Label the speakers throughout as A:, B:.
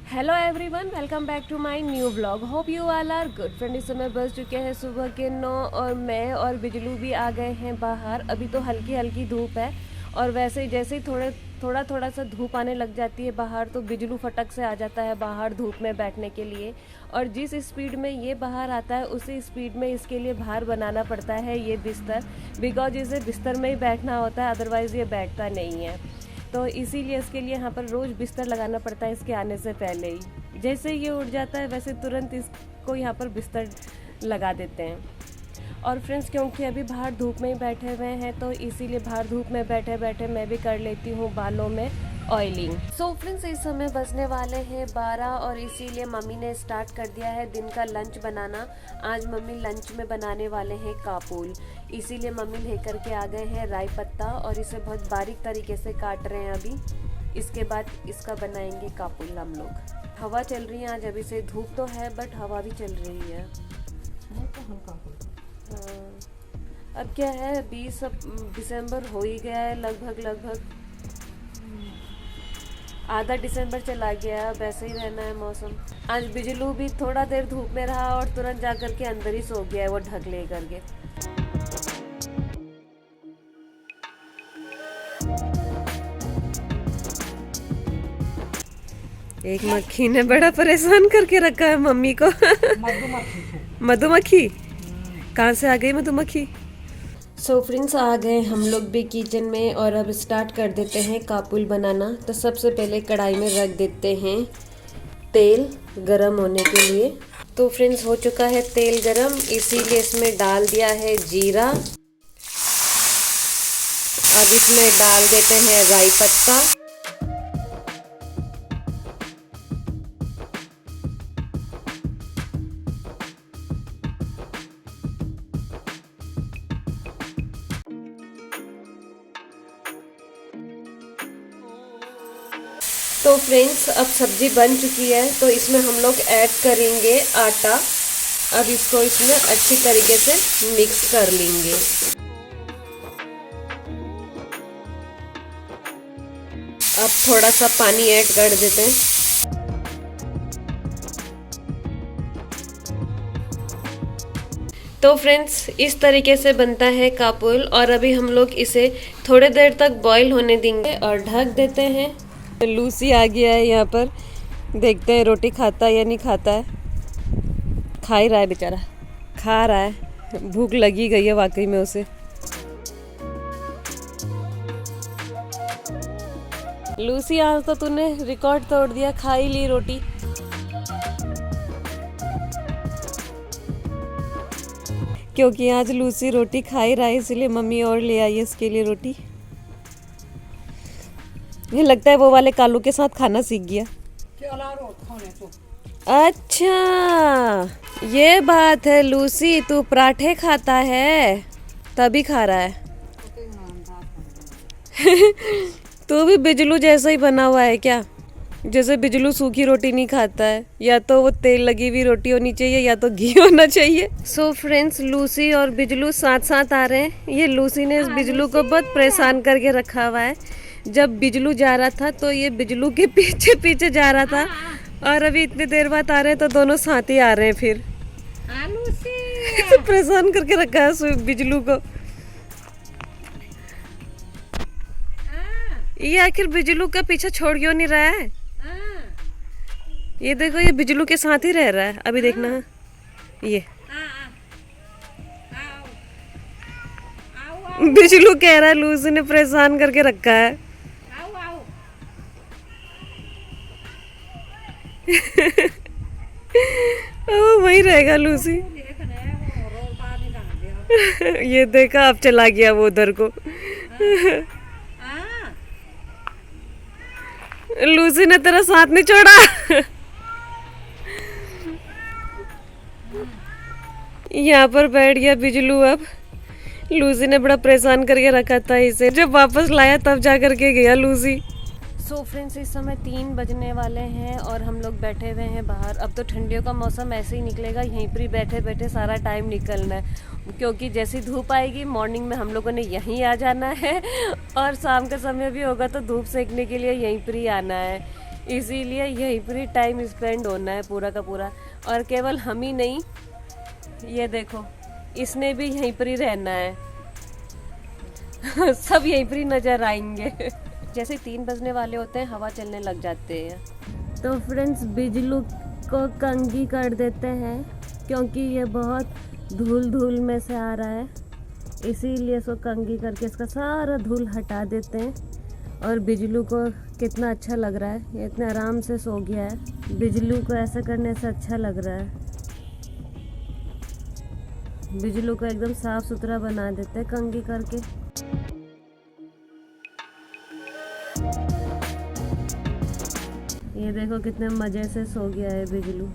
A: Hello everyone, welcome back to my new vlog. Hope you all are good. Friend, इस समय बज चुके हैं सुबह के 9 और मैं और बिजलू भी आ गए हैं बाहर। अभी तो हल्की हल्की धूप है और वैसे ही जैसे ही थोड़ा सा धूप आने लग जाती है बाहर तो बिजलू फटक से आ जाता है बाहर धूप में बैठने के लिए। और जिस स्पीड में ये बाहर आता है उसी स्पीड में इसके लिए बाहर बनाना पड़ता है ये बिस्तर, बिकॉज इसे बिस्तर में ही बैठना होता है, अदरवाइज़ ये बैठता नहीं है। तो इसीलिए इसके लिए यहाँ पर रोज़ बिस्तर लगाना पड़ता है इसके आने से पहले ही। जैसे ये उठ जाता है वैसे तुरंत इसको यहाँ पर बिस्तर लगा देते हैं। और फ्रेंड्स, क्योंकि अभी बाहर धूप में ही बैठे हुए हैं तो इसीलिए बाहर धूप में बैठे बैठे मैं भी कर लेती हूँ बालों में ऑयलिंग। सो फ्रेंड्स, इस समय बजने वाले हैं 12 और इसीलिए मम्मी ने स्टार्ट कर दिया है दिन का लंच बनाना। आज मम्मी लंच में बनाने वाले हैं कापूल, इसीलिए मम्मी लेकर के आ गए हैं राई पत्ता और इसे बहुत बारीक तरीके से काट रहे हैं अभी। इसके बाद इसका बनाएंगे कापूल हम लोग। हवा चल रही है आज, अभी से धूप तो है बट हवा भी चल रही है। हाँ, अब क्या है 20 दिसंबर हो ही गया है लगभग आधा दिसंबर चला गया। अब ऐसे ही रहना है मौसम। आज बिजलू भी थोड़ा देर धूप में रहा और तुरंत जाकर के अंदर ही सो गया है वो ढक ले करके। एक मक्खी ने बड़ा परेशान करके रखा है मम्मी को। मधुमक्खी कहाँ से आ गई मधुमक्खी? सो फ्रेंड्स, आ गए हम लोग भी किचन में और अब स्टार्ट कर देते हैं कापूल बनाना। तो सबसे पहले कढ़ाई में रख देते हैं तेल गरम होने के लिए। तो फ्रेंड्स, हो चुका है तेल गरम, इसीलिए इसमें डाल दिया है जीरा। अब इसमें डाल देते हैं राई पत्ता। तो फ्रेंड्स, अब सब्जी बन चुकी है तो इसमें हम लोग ऐड करेंगे आटा। अब इसको इसमें अच्छी तरीके से मिक्स कर लेंगे। अब थोड़ा सा पानी ऐड कर देते हैं। तो फ्रेंड्स, इस तरीके से बनता है कापूल और अभी हम लोग इसे थोड़ी देर तक बॉईल होने देंगे और ढक देते हैं। लूसी आ गया है यहाँ पर, देखते हैं रोटी खाता है या नहीं खाता है। खा ही रहा है बेचारा, खा रहा है, भूख लगी गई है वाकई में उसे। लूसी, आज तो तूने रिकॉर्ड तोड़ दिया, खा ही ली रोटी। क्योंकि आज लूसी रोटी खा ही रहा है इसलिए मम्मी और ले आई है इसके लिए रोटी। ये लगता है वो वाले कालू के साथ खाना सीख गया। अच्छा, ये बात है लूसी, तू पराठे खाता है तभी खा रहा है। तू भी बिजलू जैसा ही बना हुआ है क्या? जैसे बिजलू सूखी रोटी नहीं खाता है, या तो वो तेल लगी हुई रोटी होनी चाहिए या तो घी होना चाहिए। सो फ्रेंड्स, लूसी और बिजलू साथ साथ आ रहे हैं। ये लूसी ने इस बिजलू को बहुत परेशान करके रखा हुआ है। जब बिजलू जा रहा था तो ये बिजलू के पीछे पीछे जा रहा था और अभी इतनी देर बाद आ रहे हैं तो दोनों साथ ही आ रहे हैं फिर। परेशान करके रखा है बिजलू को। ये आखिर बिजलू का पीछे छोड़ क्यों नहीं रहा है? ये देखो, ये बिजलू के साथ ही रह रहा है। अभी देखना है ये बिजलू कह रहा है लूसी ने परेशान करके रखा है। वही रहेगा लूसी। ये देखा, अब चला गया वो उधर को। लूसी ने तेरा साथ नहीं छोड़ा। यहाँ पर बैठ गया बिजलू। अब लूसी ने बड़ा परेशान करके रखा था इसे, जब वापस लाया तब जा करके गया लूसी। सो फ्रेंड्स, इस समय 3 बजने वाले हैं और हम लोग बैठे हुए हैं बाहर। अब तो ठंडियों का मौसम ऐसे ही निकलेगा, यहीं पर ही बैठे बैठे सारा टाइम निकलना है। क्योंकि जैसी धूप आएगी मॉर्निंग में हम लोगों ने यहीं आ जाना है और शाम का समय भी होगा तो धूप सेकने के लिए यहीं पर ही आना है। इसीलिए यहीं पर ही टाइम स्पेंड होना है पूरा का पूरा। और केवल हम ही नहीं, ये देखो इसने भी यहीं पर ही रहना है। सब यहीं पर ही नजर आएंगे। जैसे 3 बजने वाले होते हैं हवा चलने लग जाते हैं। तो फ्रेंड्स बिजलू को कंघी कर देते हैं क्योंकि ये बहुत धूल धूल में से आ रहा है, इसीलिए इसको कंघी करके इसका सारा धूल हटा देते हैं। और बिजलू को कितना अच्छा लग रहा है, ये इतने आराम से सो गया है। बिजलू को ऐसा करने से अच्छा लग रहा है। बिजलू को एकदम साफ सुथरा बना देते हैं कंघी करके। ये देखो कितने मज़े से सो गया है बिजलू।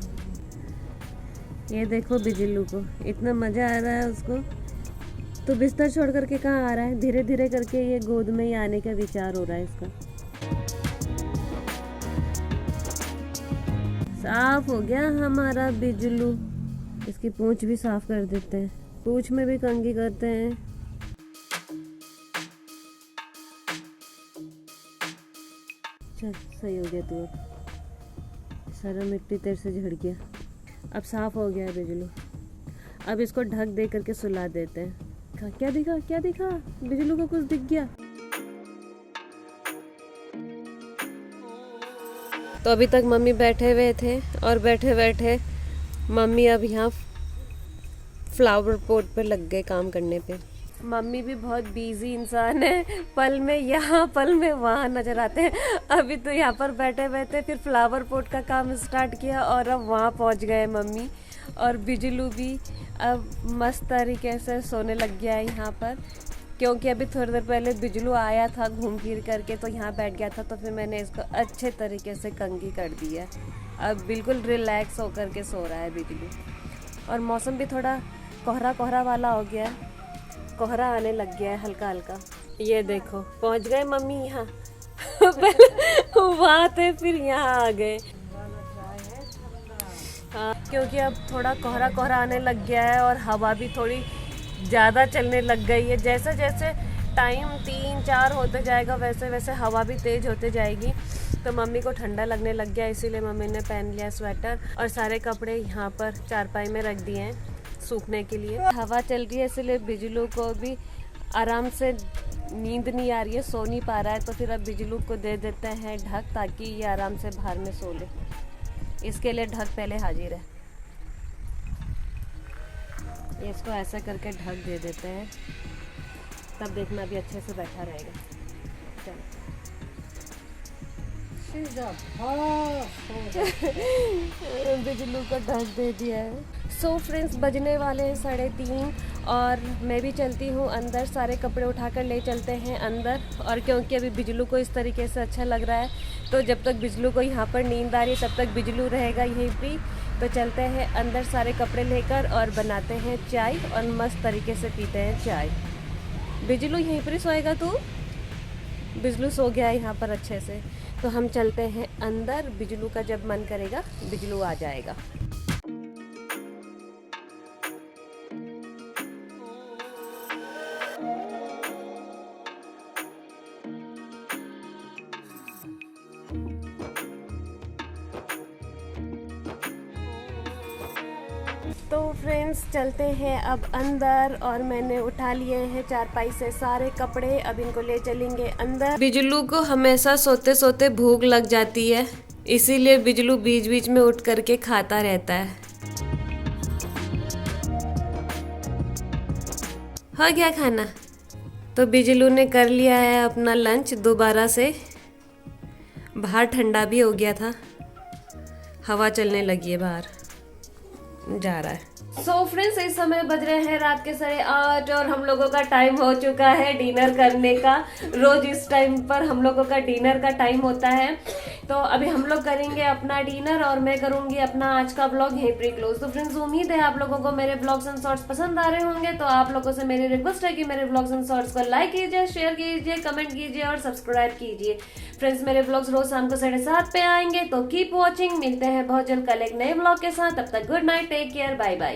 A: ये देखो बिजलू को इतना मज़ा आ रहा है उसको। तो बिस्तर छोड़ करके कहाँ आ रहा है, धीरे धीरे करके ये गोद में ही आने का विचार हो रहा है इसका। साफ हो गया हमारा बिजलू। इसकी पूंछ भी साफ कर देते हैं, पूंछ में भी कंघी करते हैं। चल सही हो गया तू, अब सारा मिट्टी तेरे से झड़ गया। अब साफ हो गया है बिजलू। अब इसको ढक दे करके सुला देते हैं। क्या दिखा, क्या दिखा? बिजलू को कुछ दिख गया। तो अभी तक मम्मी बैठे हुए थे और बैठे बैठे मम्मी अब यहाँ फ्लावर पॉट पे लग गए काम करने पे। मम्मी भी बहुत बिजी इंसान है, पल में यहाँ पल में वहाँ नजर आते हैं। अभी तो यहाँ पर बैठे बैठे फिर फ्लावर पॉट का काम स्टार्ट किया और अब वहाँ पहुँच गए मम्मी। और बिजलू भी अब मस्त तरीके से सोने लग गया है यहाँ पर, क्योंकि अभी थोड़ी देर पहले बिजलू आया था घूम फिर करके तो यहाँ बैठ गया था, तो फिर मैंने इसको अच्छे तरीके से कंघी कर दी है। अब बिल्कुल रिलैक्स होकर के सो रहा है बिजलू। और मौसम भी थोड़ा कोहरा कोहरा वाला हो गया है, कोहरा आने लग गया है हल्का हल्का। ये देखो पहुँच गए मम्मी यहाँ। पहले वहाँ थे फिर यहाँ आ गए। हाँ, क्योंकि अब थोड़ा कोहरा कोहरा आने लग गया है और हवा भी थोड़ी ज़्यादा चलने लग गई है। जैसे जैसे टाइम 3-4 होते जाएगा वैसे वैसे हवा भी तेज़ होते जाएगी। तो मम्मी को ठंडा लगने लग गया, इसीलिए मम्मी ने पहन लिया स्वेटर और सारे कपड़े यहाँ पर चारपाई में रख दिए हैं सूखने के लिए। हवा चल रही है इसलिए बिजलू को भी आराम से नींद नहीं आ रही है, सो नहीं पा रहा है। तो फिर अब बिजलू को दे देते हैं ढक, ताकि ये आराम से बाहर में सो ले। इसके लिए ढक पहले हाजिर है। इसको ऐसा करके ढक दे देते हैं, तब देखना अभी अच्छे से बैठा रहेगा। बिजलू को ढक दे दिया है। सो फ्रेंड्स बजने वाले हैं 3:30 और मैं भी चलती हूँ अंदर। सारे कपड़े उठाकर ले चलते हैं अंदर। और क्योंकि अभी बिजलू को इस तरीके से अच्छा लग रहा है, तो जब तक बिजलू को यहाँ पर नींद आ रही है तब तक बिजलू रहेगा यहीं पे। तो चलते हैं अंदर सारे कपड़े लेकर और बनाते हैं चाय और मस्त तरीके से पीते हैं चाय। बिजलू यहीं पर ही सोएगा तू? बिजलू सो गया है यहाँ पर अच्छे से। तो हम चलते हैं अंदर, बिजलू का जब मन करेगा बिजलू आ जाएगा। तो फ्रेंड्स चलते हैं अब अंदर और मैंने उठा लिए हैं चारपाई से सारे कपड़े। अब इनको ले चलेंगे अंदर। बिजलू को हमेशा सोते सोते भूख लग जाती है, इसीलिए बिजलू बीच बीच में उठ करके खाता रहता है। हो गया खाना? तो बिजलू ने कर लिया है अपना लंच दोबारा से। बाहर ठंडा भी हो गया था, हवा चलने लगी है बाहर, जा रहा है। सो फ्रेंड्स इस समय बज रहे हैं रात के 8:30 और हम लोगों का टाइम हो चुका है डिनर करने का। रोज इस टाइम पर हम लोगों का डिनर का टाइम होता है। तो अभी हम लोग करेंगे अपना डिनर और मैं करूंगी अपना आज का ब्लॉग यहीं पर क्लोज। तो फ्रेंड्स उम्मीद है आप लोगों को मेरे ब्लॉग्स एंड शॉर्ट्स पसंद आ रहे होंगे। तो आप लोगों से मेरी रिक्वेस्ट है कि मेरे ब्लॉग्स एंड शॉर्ट्स को लाइक कीजिए, शेयर कीजिए, कमेंट कीजिए और सब्सक्राइब कीजिए। फ्रेंड्स मेरे ब्लॉग्स रोज शाम को 7:30 पे आएंगे, तो कीप वॉचिंग। मिलते हैं बहुत जल्द कल एक नए ब्लॉग के साथ। तब तक good night, take care, bye bye.